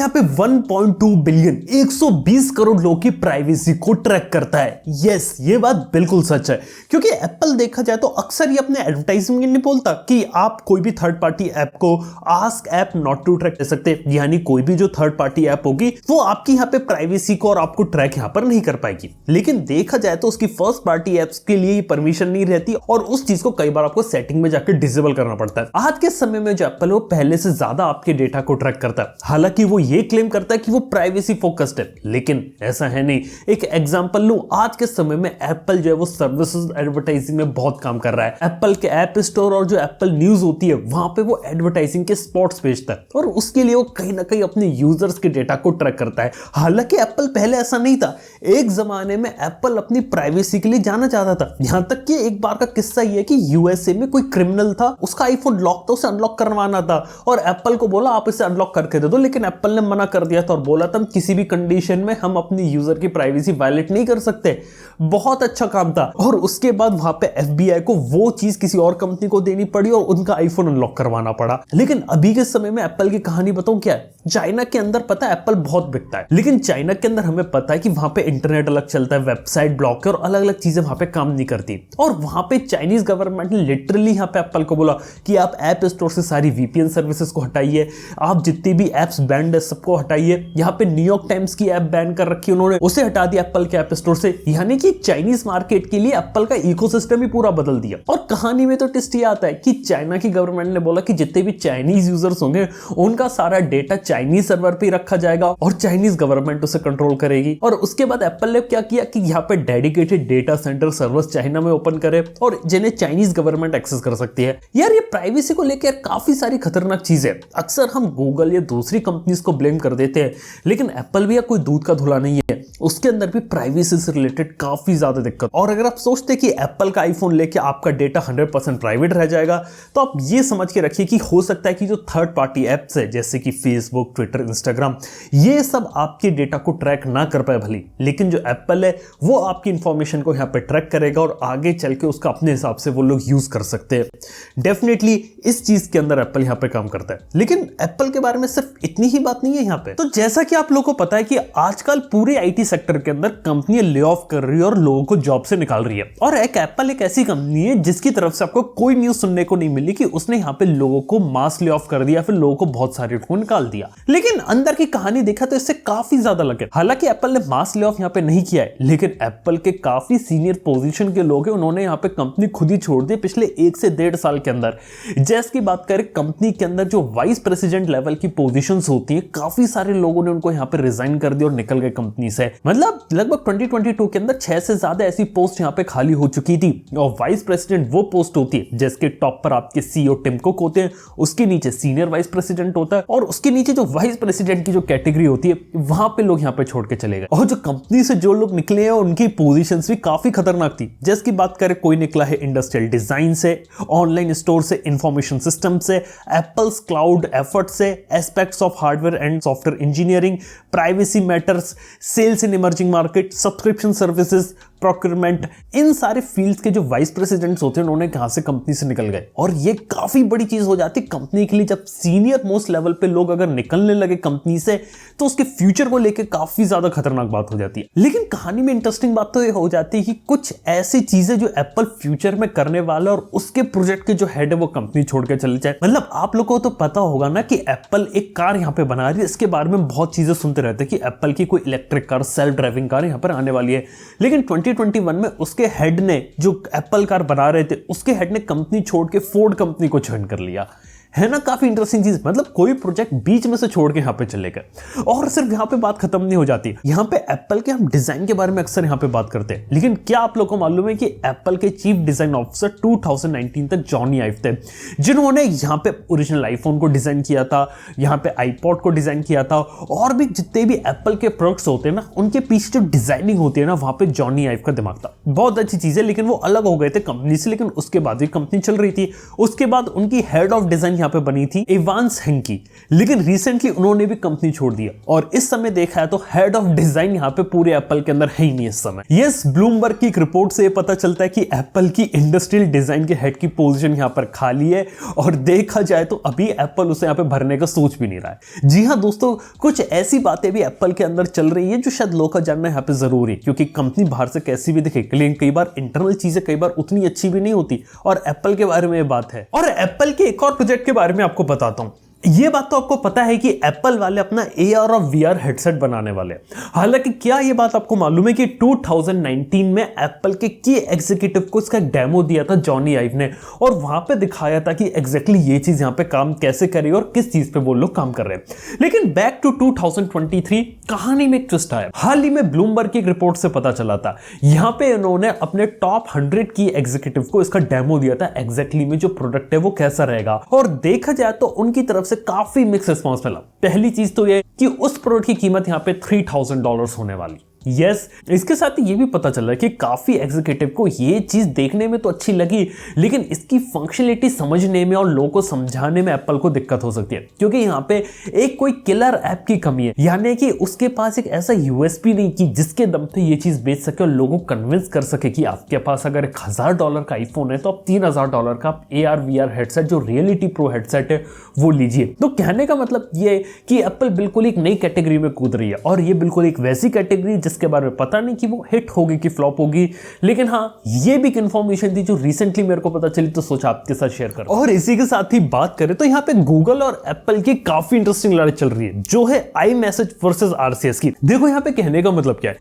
यहाँ पे 1.2 बिलियन 120 करोड़ लोगों की प्राइवेसी को ट्रैक करता है। यस, ये बात बिल्कुल सच है, क्योंकि एप्पल देखा जाए तो अक्सर ये अपने एडवर्टाइजिंग में नहीं बोलता कि आप कोई भी थर्ड पार्टी ऐप को ask app not to track कर सकते, यानी कोई भी जो थर्ड पार्टी ऐप होगी वो आपकी यहाँ पे प्राइवेसी को और आपको ट्रैक यहाँ पर नहीं कर पाएगी। लेकिन देखा जाए तो उसकी फर्स्ट पार्टी एप्स के लिए परमिशन नहीं रहती और उस चीज को कई बार आपको सेटिंग में जाकर डिसेबल करना पड़ता है। आज के समय में जो एप्पल है वो पहले से ज्यादा आपके डेटा को ट्रैक करता है। हालांकि वो ये क्लेम करता है कि वो प्राइवेसी फोकस्ड है, लेकिन ऐसा है नहीं। एक एग्जांपल लूं, आज के समय में एप्पल जो है वो सर्विसेज एडवर्टाइजिंग में बहुत काम कर रहा है। एप्पल के ऐप स्टोर और जो एप्पल न्यूज होती है वहां पे वो एडवर्टाइजिंग के स्पॉट्स भेजता है और उसके लिए वो कहीं ना कहीं अपने यूजर्स के डेटा को ट्रैक करता है। हालांकि एप्पल पहले ऐसा नहीं था। एक जमाने में एप्पल अपनी प्राइवेसी के लिए जाना चाहता था। यहां तक कि एक बार का किस्सा ये है कि यूएसए में कोई क्रिमिनल था, उसका आईफोन लॉक था, उसे अनलॉक करवाना था और एप्पल को बोला आप इसे अनलॉक करके दे दो, लेकिन एप्पल ने मना कर दिया था और बोला था किसी भी कंडीशन में हम अपनी यूजर की प्राइवेसी वायलेट नहीं कर सकते। बहुत अच्छा काम था। और उसके बाद वहां पे एफबीआई को वो चीज किसी और कंपनी को देनी पड़ी और उनका आईफोन अनलॉक करवाना पड़ा। लेकिन अभी के समय में एप्पल की कहानी बताऊं क्या है। चाइना के अंदर पता है एप्पल बहुत बिकता है, लेकिन चाइना के अंदर हमें पता है कि वहां पे इंटरनेट अलग चलता है, वेबसाइट ब्लॉक है और अलग अलग चीजें वहां पे काम नहीं करती। और वहां पे चाइनीज गवर्नमेंट ने लिटरली यहाँ पे एप्पल को बोला कि आप ऐप स्टोर से सारी वीपीएन सर्विसेज को हटाइए, आप जितनी भी एप्स बैंड है सबको हटाइए। यहाँ पे न्यूयॉर्क टाइम्स की ऐप बैन कर रखी उन्होंने, उसे हटा दिया एप्पल के ऐप स्टोर से। यानी कि चाइनीज मार्केट के लिए एप्पल का इकोसिस्टम ही पूरा बदल दिया। और कहानी में तो ट्विस्ट ये आता है कि चाइना की गवर्नमेंट ने बोला कि जितने भी चाइनीज यूजर्स होंगे उनका सारा डेटा चाइनीज सर्वर पे रखा जाएगा और चाइनीज गवर्नमेंट उसे कंट्रोल करेगी। और उसके बाद एप्पल ने क्या किया कि यहाँ पे dedicated data centre servers China में ओपन करे और जिन्हें चाइनीज गवर्नमेंट एक्सेस कर सकती है। यार ये प्राइवेसी को लेकर काफी सारी खतरनाक चीजें। अक्सर हम गूगल या दूसरी कंपनीज को ब्लेम कर देते हैं, लेकिन एप्पल भी कोई दूध का धुला नहीं है। उसके अंदर भी प्राइवेसी से रिलेटेड काफी ज्यादा दिक्कत। और अगर आप सोचते कि एप्पल का आईफोन लेके आपका डेटा 100% प्राइवेट रह जाएगा, तो आप ये समझ के रखिए कि हो सकता है कि जो थर्ड पार्टी एप्स है जैसे कि फेसबुक, ट्विटर, इंस्टाग्राम, ये सब आपके डेटा को ट्रैक ना कर पाए भली, लेकिन जो एप्पल है वो आपकी इंफॉर्मेशन को यहाँ पे ट्रैक करेगा और आगे चल के उसका अपने हिसाब से वो लोग यूज कर सकते हैं। डेफिनेटली इस चीज के अंदर एप्पल यहाँ पे काम करता है। लेकिन एप्पल के बारे में सिर्फ इतनी ही बात नहीं है यहाँ पे। तो जैसा कि आप लोगों को पता है कि आजकल पूरे आईटी सेक्टर के अंदर कंपनियां ले ऑफ कर रही है और लोगों को जॉब से निकाल रही है। और एक एप्पल एक ऐसी कंपनी है जिसकी तरफ से आपको कोई न्यूज सुनने को नहीं मिली कि उसने यहाँ पे लोगों को मास ले ऑफ कर दिया, फिर लोगों को बहुत सारे को निकाल दिया। लेकिन अंदर की कहानी देखा तो इससे काफी ज्यादा लगे। हालांकि एप्पल ने मास ले ऑफ यहाँ पे नहीं किया है, लेकिन एप्पल के काफी सीनियर पोजीशन के लोग हैं, उन्होंने यहाँ पे कंपनी खुद ही छोड़ दी पिछले 1 से 1.5 साल के अंदर। जैस की बात करें, कंपनी के अंदर जो वाइस प्रेसिडेंट लेवल की पोजीशंस होती हैं, काफी सारे लोगों ने उनको यहाँ पे रिजाइन कर दिया और निकल गए कंपनी से। मतलब लगभग 2022 के अंदर 6 से ज्यादा ऐसी पोस्ट यहाँ पे खाली हो चुकी थी। और वाइस प्रेसिडेंट वो पोस्ट होती है जिसके टॉप पर आपके सीईओ टिम कुक होते हैं, उसके नीचे सीनियर वाइस प्रेसिडेंट होता है और उसके नीचे जो वाइस प्रेसिडेंट की जो कैटेगरी होती है वहां पे लोग यहाँ पे छोड़ के चले गए। और जो कंपनी से जो लोग निकले हैं उनकी पोजीशंस भी काफी खतरनाक थी। जैसे की बात करें, कोई निकला है इंडस्ट्रियल डिजाइन से, ऑनलाइन स्टोर से, इंफॉर्मेशन सिस्टम से, एप्पल्स क्लाउड एफर्ट से, aspects of hardware and software engineering, privacy matters, sales in emerging market, subscription services, procurement, इन सारे फील्ड्स के जो वाइस प्रेसिडेंट्स होते हैं उन्होंने कहां से कंपनी से निकल गए। और ये काफी बड़ी चीज हो जाती है कंपनी के लिए। जब सीनियर मोस्ट लेवल पे लोग अगर निकलने लगे कंपनी से, तो उसके फ्यूचर को लेकर काफी ज्यादा खतरनाक बात हो जाती है। लेकिन कहानी में इंटरेस्टिंग बात तो ये हो जाती है कि कुछ ऐसी चीजें जो एप्पल फ्यूचर में करने वाला है और उसके प्रोजेक्ट के जो हेड है वो कंपनी छोड़ के चले जाए। मतलब आप लोगों को तो पता होगा ना कि एप्पल एक कार यहाँ पे बना रही है, इसके बारे में बहुत चीजें सुनते रहते हैं कि एप्पल की कोई electric car, self driving car यहाँ पर आने वाली है। लेकिन 2021 में उसके हेड ने, जो एप्पल कार बना रहे थे, उसके हेड ने कंपनी छोड़ के फोर्ड कंपनी को ज्वाइन कर लिया। है ना काफी इंटरेस्टिंग चीज। मतलब कोई प्रोजेक्ट बीच में से छोड़ के यहाँ पे चले गए। और सिर्फ यहाँ पे बात खत्म नहीं हो जाती। यहाँ पे एप्पल के हम डिजाइन के बारे में अक्सर यहाँ पे बात करते हैं, लेकिन क्या आप लोगों को मालूम है कि एप्पल के चीफ डिजाइन ऑफिसर 2019 तक जॉनी आइव थे, जिन्होंने यहाँ पे ओरिजिनल आईफोन को डिजाइन किया था, यहाँ पे आईपॉड को डिजाइन किया था, और भी जितने भी एप्पल के प्रोडक्ट्स होते हैं ना, उनके पीछे जो डिजाइनिंग होती है ना, वहां पे जॉनी आइव का दिमाग था। बहुत अच्छी चीज है, लेकिन वो अलग हो गए थे कंपनी से, लेकिन उसके बाद भी कंपनी चल रही थी। उसके बाद उनकी हेड ऑफ डिजाइन यहाँ पे बनी थी इवांस हेंग की, लेकिन रिसेंटली उन्होंने भी कंपनी छोड़ दिया और इस समय देखा है तो हेड ऑफ डिजाइन यहाँ पे पूरे एप्पल के अंदर है ही नहीं इस समय। यस, ब्लूमबर्ग की एक रिपोर्ट से पता चलता है कि एप्पल की इंडस्ट्रियल डिजाइन के हेड की पोजीशन यहाँ पर खाली है और देखा जाए तो अभी एप्पल उसे यहाँ पे भरने का सोच भी नहीं रहा है। जी हाँ दोस्तों, कुछ ऐसी बातें भी एप्पल के अंदर चल रही है जो शायद लोगों का जानना यहाँ पे जरूरी है, क्योंकि कंपनी बाहर से कैसी भी दिखे लेकिन कई बार इंटरनल चीजें कई बार उतनी अच्छी भी नहीं होती और एप्पल के बारे में ये बात है। और एप्पल के एक और प्रोजेक्ट के बारे में आपको बताता हूं। ये बात तो आपको पता है कि एप्पल वाले अपना AR और VR हेडसेट बनाने वाले। हालांकि क्या ये बात आपको मालूम है कि 2019 में एप्पल के की एग्जीक्यूटिव को इसका डेमो दिया था जॉनी आइव ने और वहां पे दिखाया था कि एग्जैक्टली ये चीज यहां पे काम कैसे करेगी और किस चीज पे वो लोग काम कर रहे हैं। लेकिन बैक टू 2023 कहानी में एक ट्विस्ट आया। हाल ही में ब्लूमबर्ग की एक रिपोर्ट से पता चला था, यहां पे इन्होंने अपने टॉप 100 की एग्जीक्यूटिव को इसका डेमो दिया था एग्जैक्टली में जो प्रोडक्ट है वो कैसा रहेगा। और देखा जाए तो उनकी तरफ से काफी मिक्स रिस्पॉन्स मिला। पहली चीज तो ये कि उस प्रोडक्ट की कीमत यहां पे $3000 होने वाली। यस, इसके साथ ही ये भी पता चला कि काफी एग्जीक्यूटिव को ये चीज देखने में तो अच्छी लगी, लेकिन इसकी फंक्शनलिटी समझने में और लोगों को समझाने में एप्पल को दिक्कत हो सकती है, क्योंकि यहाँ पे एक कोई किलर ऐप की कमी है, यानी कि उसके पास एक ऐसा यूएसपी नहीं कि जिसके दम पे ये चीज बेच सके और लोगों को कन्विंस कर सके कि आपके पास अगर $1000 का आईफोन है तो आप $3000 का AR VR हेडसेट जो रियलिटी प्रो हेडसेट है वो लीजिए। तो कहने का मतलब ये कि एप्पल बिल्कुल एक नई कैटेगरी में कूद रही है और ये बिल्कुल एक वैसी कैटेगरी जिसके बारे में पता नहीं कि वो हिट होगी कि फ्लॉप होगी, लेकिन हाँ ये भी इन्फॉर्मेशन थी जो रिसेंटली मेरे को पता चली तो सोचा आपके साथ शेयर कर। और इसी के साथ ही बात करें तो यहाँ पे गूगल और एप्पल की काफी इंटरेस्टिंग लड़ाई चल रही है जो है iMessage वर्सेस RCS की। देखो यहाँ पे कहने का मतलब क्या है,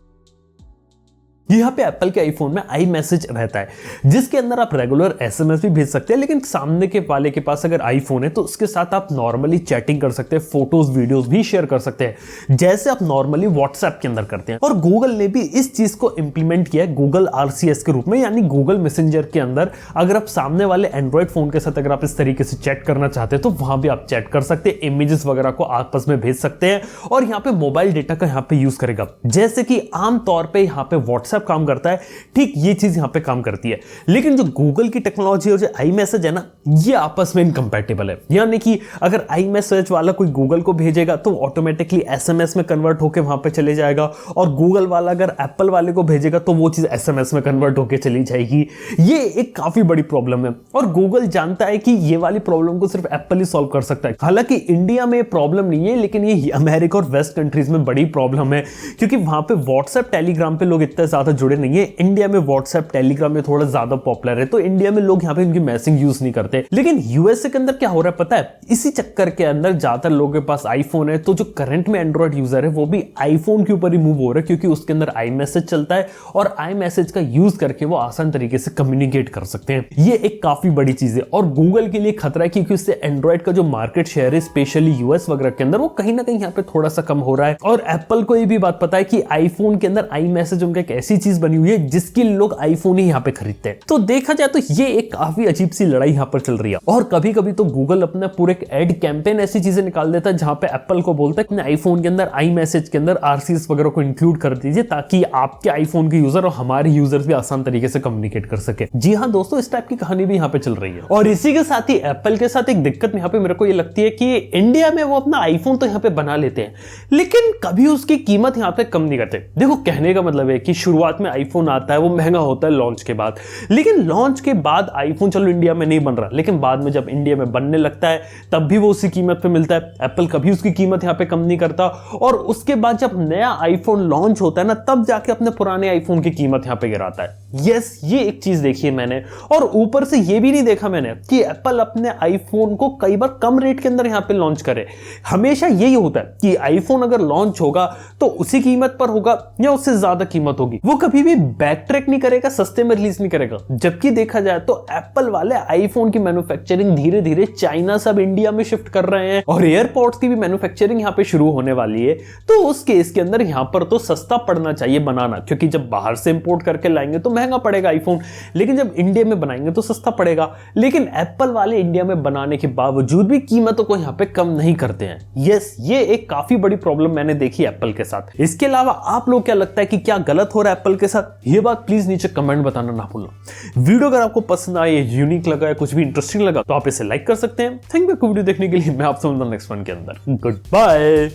यहाँ पे एप्पल के आईफोन में iMessage रहता है जिसके अंदर आप रेगुलर SMS भी भेज सकते हैं, लेकिन सामने के वाले के पास अगर आईफोन है तो उसके साथ आप नॉर्मली चैटिंग कर सकते हैं, फोटोज वीडियोस भी शेयर कर सकते हैं जैसे आप नॉर्मली व्हाट्सएप के अंदर करते हैं। और गूगल ने भी इस चीज को इंप्लीमेंट किया है गूगल RCS के रूप में, यानी गूगल मैसेंजर के अंदर अगर आप सामने वाले एंड्रॉइड फोन के साथ अगर आप इस तरीके से चैट करना चाहते हैं तो वहां भी आप चैट कर सकते हैं, इमेजेस वगैरह को आपस में भेज सकते हैं और यहाँ पे मोबाइल डेटा का यहाँ पे यूज करेगा। जैसे कि आमतौर पर यहाँ पे व्हाट्सएप काम करता है, ठीक ये चीज यहां पे काम करती है। लेकिन जो गूगल की टेक्नोलॉजी और जो iMessage है ना, ये आपस में इनकम्पैटिबल है, यानी कि अगर iMessage वाला कोई गूगल को भेजेगा तो ऑटोमेटिकली SMS में कन्वर्ट होकर वहां पे चले जाएगा और गूगल वाला अगर एप्पल वाले को भेजेगा तो वो चीज SMS में कन्वर्ट होकर चली जाएगी। ये एक काफी बड़ी प्रॉब्लम है और गूगल जानता है कि ये वाली प्रॉब्लम को सिर्फ एप्पल ही सॉल्व कर सकता है। हालांकि इंडिया में प्रॉब्लम नहीं है, लेकिन ये अमेरिका और वेस्ट कंट्रीज में बड़ी प्रॉब्लम है, क्योंकि वहां पे व्हाट्सएप टेलीग्राम पे लोग इतने ज्यादा जुड़े नहीं है। इंडिया में व्हाट्सएप टेलीग्राम में थोड़ा ज्यादा पॉपुलर है, तो इंडिया में लोग यहाँ पे इनकी मैसेजिंग यूज नहीं करते। लेकिन यूएसए के अंदर क्या हो रहा है पता है, इसी चक्कर के अंदर ज्यादातर लोगों के पास आईफोन है, तो जो करंट में एंड्रॉइड यूजर है वो भी आईफोन के ऊपर ही मूव हो रहा है, क्योंकि उसके अंदर iMessage चलता है और iMessage का यूज करके वो आसान तरीके से कम्युनिकेट कर सकते हैं। ये एक काफी बड़ी चीज है और गूगल के लिए खतरा है, क्योंकि उससे एंड्रॉइड का जो मार्केट शेयर है स्पेशली यूएस वगैरह के अंदर वो कहीं ना कहीं यहाँ पे थोड़ा सा कम हो रहा है। और एप्पल को ये भी बात पता है कि आईफोन के अंदर iMessage उनका एक ऐसी चीज बनी हुई है जिसकी लोग आईफोन ही यहाँ पे खरीदते हैं। तो देखा जाए तो ये एक काफी अजीब सी लड़ाई यहाँ पर चल रही है। और कभी कभी तो गूगल अपना पूरे एड कैंपेन ऐसी चीजें निकाल देता है जहां पे एप्पल को बोलता है कि आईफोन के अंदर iMessage के अंदर RCS वगैरह को इंक्लूड कर दीजिए, ताकि आपके आईफोन के यूजर और हमारे यूजर्स भी आसान तरीके से कम्युनिकेट कर सके। जी हाँ दोस्तों, इस टाइप की कहानी भी यहाँ पे चल रही है। और इसी के साथ ही एप्पल के साथ एक दिक्कत यहाँ पे मेरे को ये लगती है कि इंडिया में वो अपना आईफोन तो यहाँ पे बना लेते हैं, लेकिन कभी उसकी कीमत यहाँ पे कम नहीं करते। देखो कहने का मतलब है कि शुरुआत में आईफोन आता है, वो महंगा होता है लॉन्च के बाद, लेकिन लॉन्च के बाद आईफोन चलो इंडिया में नहीं बन रहा, लेकिन बाद में जब इंडिया में बनने लगता है तब भी वो उसी कीमत पे मिलता है। एप्पल कभी उसकी कीमत यहाँ पे कम नहीं करता और उसके बाद जब नया आईफोन लॉन्च होता है ना, तब जाके अपने पुराने आईफोन की कीमत यहाँ पे गिराता है। यस, ये एक चीज देखी है मैंने। और ऊपर से ये भी नहीं देखा मैंने कि एप्पल अपने आईफोन को कई बार कम रेट के अंदर यहाँ पे लॉन्च करे। हमेशा यही होता है कि आईफोन अगर लॉन्च होगा तो उसी कीमत पर होगा या उससे ज्यादा कीमत होगी, वो कभी भी बैक ट्रैक नहीं करेगा, सस्ते में रिलीज नहीं करेगा। जबकि देखा जाए तो एप्पल वाले आईफोन की मैन्युफैक्चरिंग धीरे धीरे चाइना से अब इंडिया में शिफ्ट कर रहे हैं और एयरपोर्ट्स की भी मैन्युफैक्चरिंग यहाँ पे शुरू होने वाली है। तो उस केस के अंदर यहाँ पर तो सस्ता पड़ना चाहिए बनाना, क्योंकि जब बाहर से इंपोर्ट करके लाएंगे तो महंगा पड़ेगा आईफोन, लेकिन जब इंडिया में बनाएंगे तो सस्ता पड़ेगा। लेकिन एप्पल वाले इंडिया में बनाने के बावजूद भी कीमतों को यहाँ पे कम नहीं करते हैं। यस, ये एक काफी बड़ी प्रॉब्लम मैंने देखी एप्पल के साथ। इसके अलावा आप लोग क्या लगता है कि क्या गलत हो रहा है एप्पल के साथ? ये बात प्लीज नीचे कमेंट बताना ना भूलना। वीडियो अगर आपको पसंद आया, यूनिक लगा या कुछ भी इंटरेस्टिंग लगा तो आप इसे लाइक कर सकते हैं। थैंक यू वीडियो देखने के लिए। मैं आपसे मिलता हूं नेक्स्ट वन के अंदर। Good bye.